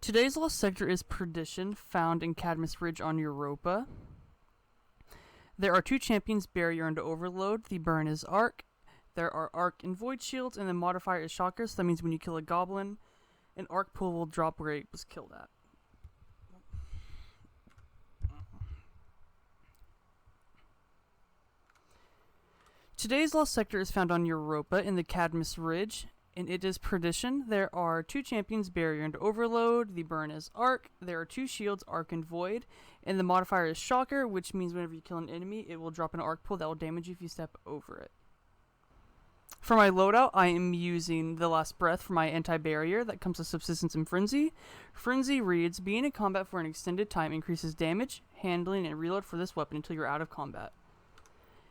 Today's lost sector is Perdition, found in Cadmus Ridge on Europa. There are 2 champions, Barrier and Overload. The burn is Arc. There are Arc and Void Shields, and the modifier is Shocker, so that means when you kill a goblin, an Arc pool will drop where it was killed at. Today's lost sector is found on Europa in the Cadmus Ridge, and it is Perdition. There are 2 champions, Barrier and Overload. The burn is Arc. There are 2 shields, Arc and Void, and the modifier is Shocker, which means whenever you kill an enemy, it will drop an Arc pool that will damage you if you step over it. For my loadout, I am using the Last Breath for my anti-barrier that comes with Subsistence and Frenzy. Frenzy reads, being in combat for an extended time increases damage, handling, and reload for this weapon until you're out of combat.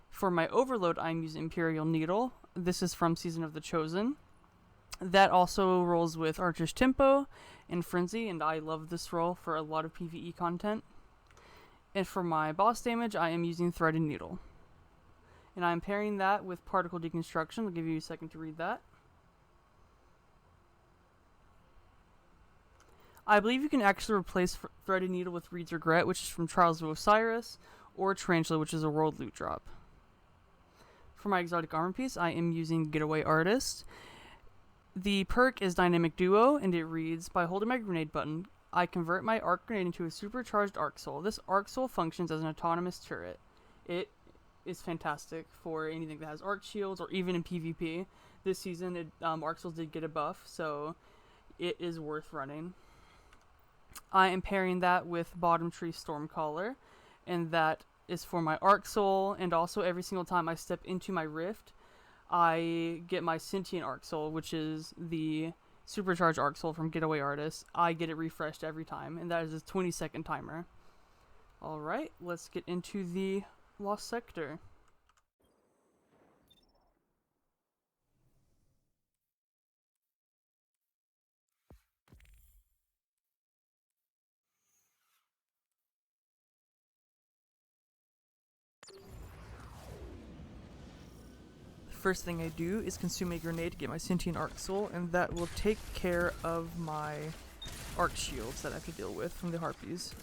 For my overload, I'm using Imperial Needle. This is from Season of the Chosen. That also rolls with Archer's Tempo and Frenzy, and I love this roll for a lot of PvE content. And for my boss damage, I am using Threaded Needle. And I'm pairing that with Particle Deconstruction. I'll give you a second to read that. I believe you can actually replace Threaded Needle with Reed's Regret, which is from Trials of Osiris, or Tarantula, which is a world loot drop. For my exotic armor piece, I am using Getaway Artist. The perk is Dynamic Duo, and it reads, by holding my grenade button, I convert my arc grenade into a supercharged arc soul. This arc soul functions as an autonomous turret. It is fantastic for anything that has arc shields, or even in PvP. This season, arc souls did get a buff, so it is worth running. I am pairing that with Bottom Tree Stormcaller, and that is for my arc soul, and also every single time I step into my rift, I get my Sentient Arc Soul, which is the supercharged Arc Soul from Getaway Artist. I get it refreshed every time, and that is a 20-second timer. Alright, let's get into the Lost Sector. First thing I do is consume a grenade to get my Sentient Arc Soul, and that will take care of my arc shields that I have to deal with from the Harpies.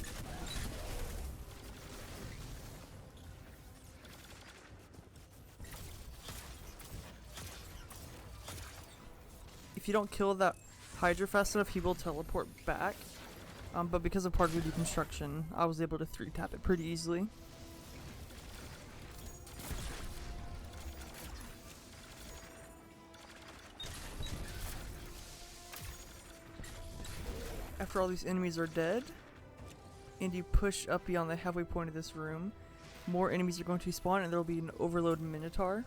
If you don't kill that Hydra fast enough, he will teleport back, but because of Particle Deconstruction, I was able to 3-tap it pretty easily. After all these enemies are dead, and you push up beyond the halfway point of this room, more enemies are going to spawn, and there will be an Overload Minotaur.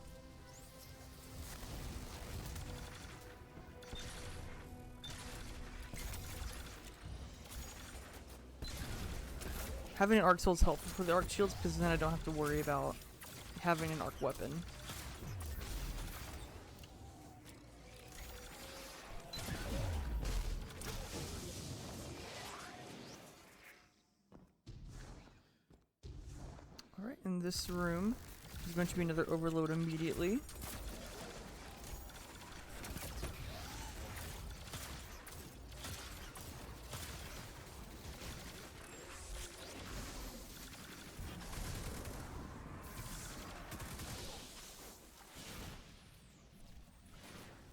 Having an arc soul is helpful for the arc shields, because then I don't have to worry about having an arc weapon. Alright, in this room, there's going to be another overload immediately.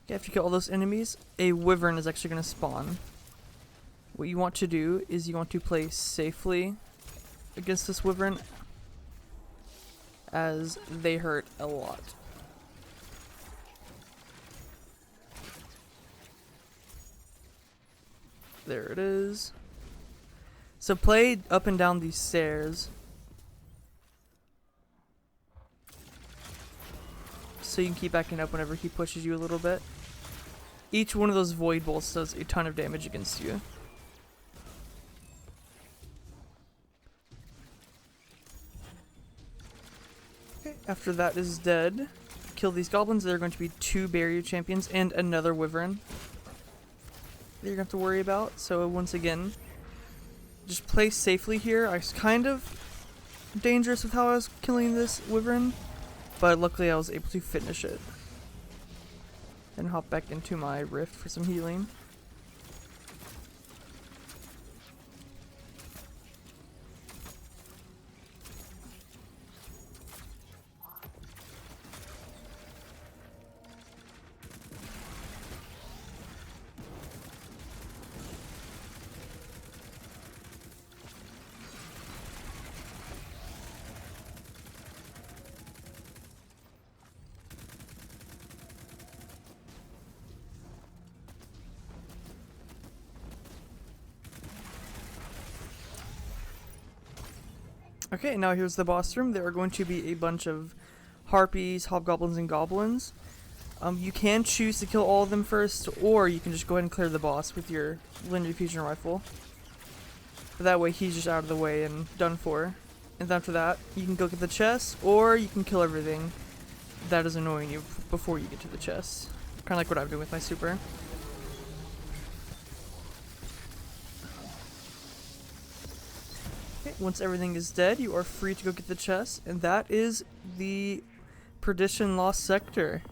Okay, after you kill all those enemies, a wyvern is actually going to spawn. What you want to do is you want to play safely against this wyvern, as they hurt a lot. There it is. So play up and down these stairs, so you can keep backing up whenever he pushes you a little bit. Each one of those void bolts does a ton of damage against you. Okay, after that is dead, kill these goblins. There are going to be 2 barrier champions and another wyvern that you're going to have to worry about. So once again, just play safely here. I was kind of dangerous with how I was killing this wyvern, but luckily I was able to finish it. And hop back into my rift for some healing. Okay, now here's the boss room. There are going to be a bunch of harpies, hobgoblins, and goblins. You can choose to kill all of them first, or you can just go ahead and clear the boss with your linear fusion rifle. But that way he's just out of the way and done for. And after that, you can go get the chest, or you can kill everything that is annoying you before you get to the chest. Kind of like what I'm doing with my super. Okay, once everything is dead, you are free to go get the chest, and that is the Perdition Lost Sector.